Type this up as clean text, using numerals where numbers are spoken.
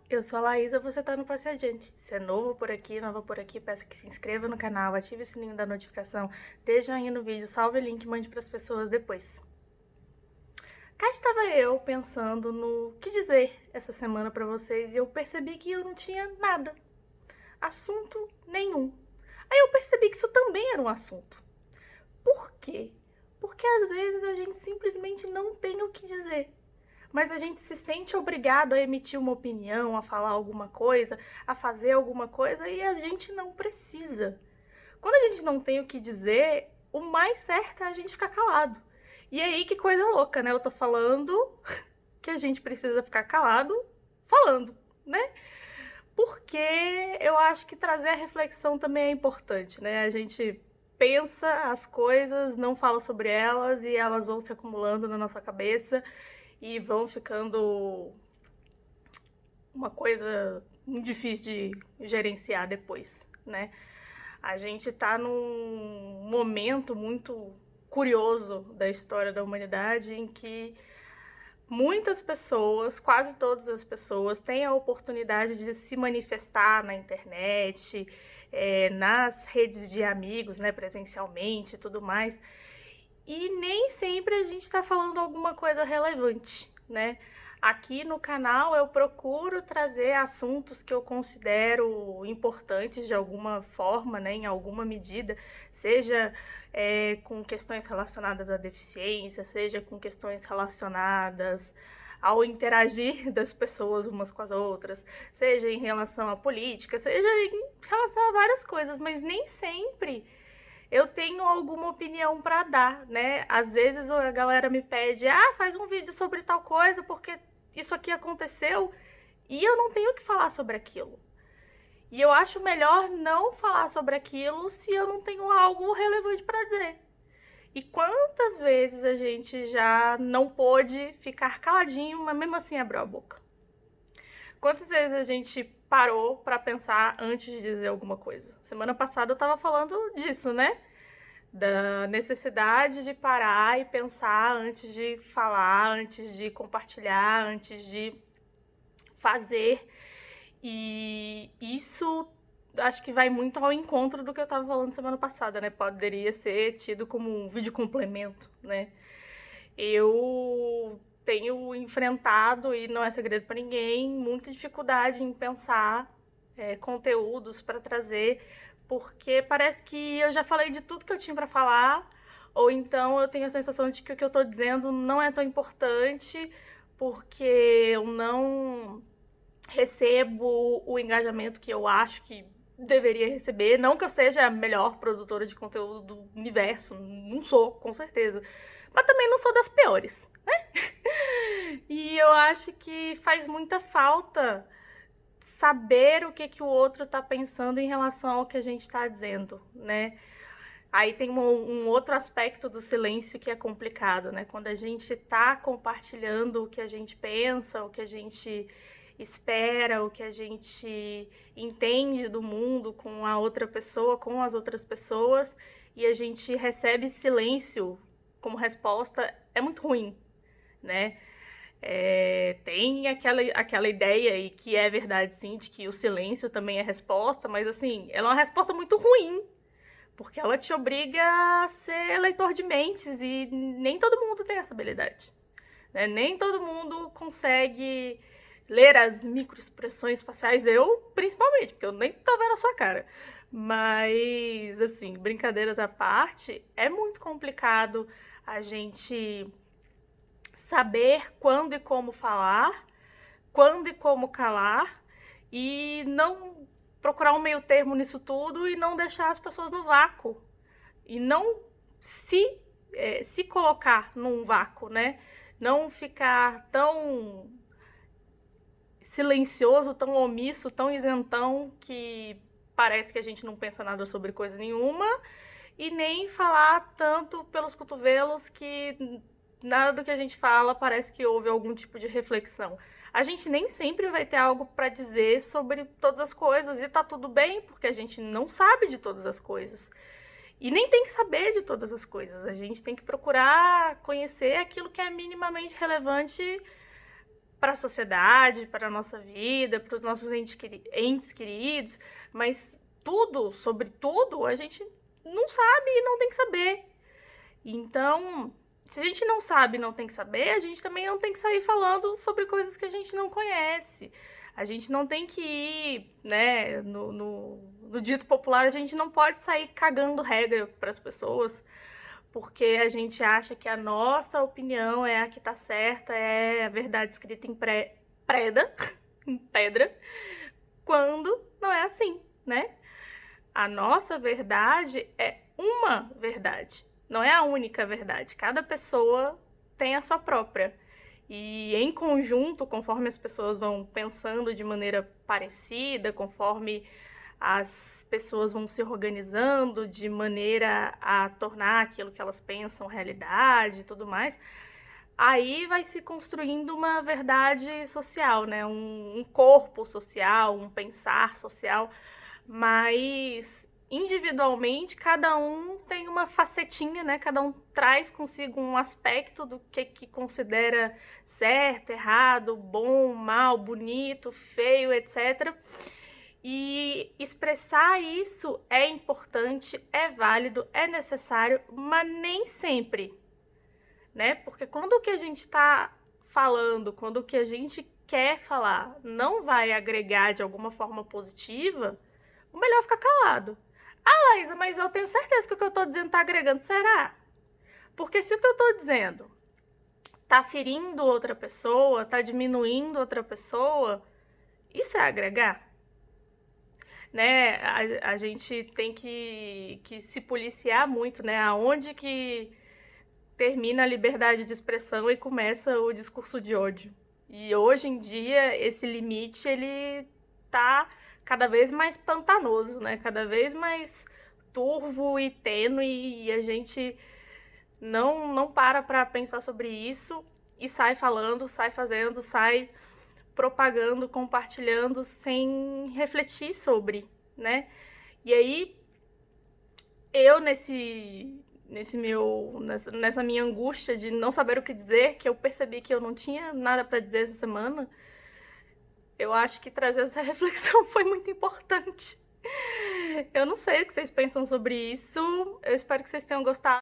Eu sou a Laísa, você tá no Passe Adiante. Se é novo por aqui, nova por aqui, peço que se inscreva no canal, ative o sininho da notificação, dê joinha no vídeo, salve o link e mande pras pessoas depois. Cá estava eu pensando no que dizer essa semana pra vocês e eu percebi que eu não tinha nada, assunto nenhum. Aí eu percebi que isso também era um assunto. Por quê? Porque às vezes a gente simplesmente não tem o que dizer. Mas a gente se sente obrigado a emitir uma opinião, a falar alguma coisa, a fazer alguma coisa e a gente não precisa. Quando a gente não tem o que dizer, o mais certo é a gente ficar calado. E aí que coisa louca, né? Eu tô falando que a gente precisa ficar calado falando, né? Porque eu acho que trazer a reflexão também é importante, né? A gente pensa as coisas, não fala sobre elas e elas vão se acumulando na nossa cabeça e vão ficando uma coisa muito difícil de gerenciar depois, né? A gente tá num momento muito curioso da história da humanidade em que muitas pessoas, quase todas as pessoas, têm a oportunidade de se manifestar na internet, nas redes de amigos, né, presencialmente e tudo mais. E nem sempre a gente está falando alguma coisa relevante, né? Aqui no canal eu procuro trazer assuntos que eu considero importantes de alguma forma, né, em alguma medida, seja com questões relacionadas à deficiência, seja com questões relacionadas ao interagir das pessoas umas com as outras, seja em relação à política, seja em relação a várias coisas, mas nem sempre eu tenho alguma opinião para dar, né? Às vezes a galera me pede, faz um vídeo sobre tal coisa porque isso aqui aconteceu e eu não tenho o que falar sobre aquilo. E eu acho melhor não falar sobre aquilo se eu não tenho algo relevante para dizer. E quantas vezes a gente já não pôde ficar caladinho, mas mesmo assim abriu a boca? Quantas vezes a gente parou para pensar antes de dizer alguma coisa? Semana passada eu tava falando disso, né? Da necessidade de parar e pensar antes de falar, antes de compartilhar, antes de fazer. E isso acho que vai muito ao encontro do que eu estava falando semana passada, né? Poderia ser tido como um vídeo complemento, né? Eu tenho enfrentado, e não é segredo para ninguém, muita dificuldade em pensar conteúdos para trazer, porque parece que eu já falei de tudo que eu tinha para falar, ou então eu tenho a sensação de que o que eu estou dizendo não é tão importante, porque eu não recebo o engajamento que eu acho que deveria receber. Não que eu seja a melhor produtora de conteúdo do universo, não sou, com certeza. Mas também não sou das piores, né? E eu acho que faz muita falta saber o que, que o outro tá pensando em relação ao que a gente tá dizendo, né? Aí tem um outro aspecto do silêncio que é complicado, né? Quando a gente tá compartilhando o que a gente pensa, o que a gente espera, o que a gente entende do mundo com a outra pessoa, com as outras pessoas, e a gente recebe silêncio como resposta, é muito ruim, né? Tem aquela ideia, e que é verdade sim, de que o silêncio também é resposta, mas assim, ela é uma resposta muito ruim, porque ela te obriga a ser leitor de mentes, e nem todo mundo tem essa habilidade, né? Nem todo mundo consegue ler as microexpressões faciais, eu principalmente, porque eu nem tô vendo a sua cara. Mas, assim, brincadeiras à parte, é muito complicado a gente saber quando e como falar, quando e como calar, e não procurar um meio termo nisso tudo e não deixar as pessoas no vácuo. E não se colocar num vácuo, né? Não ficar tão silencioso, tão omisso, tão isentão que parece que a gente não pensa nada sobre coisa nenhuma, e nem falar tanto pelos cotovelos que nada do que a gente fala parece que houve algum tipo de reflexão. A gente nem sempre vai ter algo para dizer sobre todas as coisas, e tá tudo bem, porque a gente não sabe de todas as coisas. E nem tem que saber de todas as coisas. A gente tem que procurar conhecer aquilo que é minimamente relevante para a sociedade, para a nossa vida, para os nossos entes queridos, mas tudo, sobre tudo, a gente não sabe e não tem que saber. Então, se a gente não sabe e não tem que saber, a gente também não tem que sair falando sobre coisas que a gente não conhece. A gente não tem que ir, né, no dito popular, a gente não pode sair cagando regra para as pessoas, porque a gente acha que a nossa opinião é a que tá certa, é a verdade escrita em em pedra, quando não é assim, né? A nossa verdade é uma verdade, não é a única verdade. Cada pessoa tem a sua própria. E em conjunto, conforme as pessoas vão pensando de maneira parecida, conforme as pessoas vão se organizando de maneira a tornar aquilo que elas pensam realidade e tudo mais, aí vai se construindo uma verdade social, né? Um corpo social, um pensar social, mas individualmente cada um tem uma facetinha, né? Cada um traz consigo um aspecto do que considera certo, errado, bom, mal, bonito, feio, etc. E expressar isso é importante, é válido, é necessário, mas nem sempre, né? Porque quando o que a gente está falando, quando o que a gente quer falar não vai agregar de alguma forma positiva, o melhor é ficar calado. Ah, Laísa, mas eu tenho certeza que o que eu estou dizendo está agregando. Será? Porque se o que eu estou dizendo está ferindo outra pessoa, está diminuindo outra pessoa, isso é agregar? Né? A gente tem que se policiar muito, né? Aonde que termina a liberdade de expressão e começa o discurso de ódio. E hoje em dia, esse limite, ele tá cada vez mais pantanoso, né? Cada vez mais turvo e tênue, e a gente não para pensar sobre isso e sai falando, sai fazendo, sai propagando, compartilhando sem refletir sobre, né? E aí, eu nessa minha angústia de não saber o que dizer, que eu percebi que eu não tinha nada para dizer essa semana, eu acho que trazer essa reflexão foi muito importante. Eu não sei o que vocês pensam sobre isso, eu espero que vocês tenham gostado.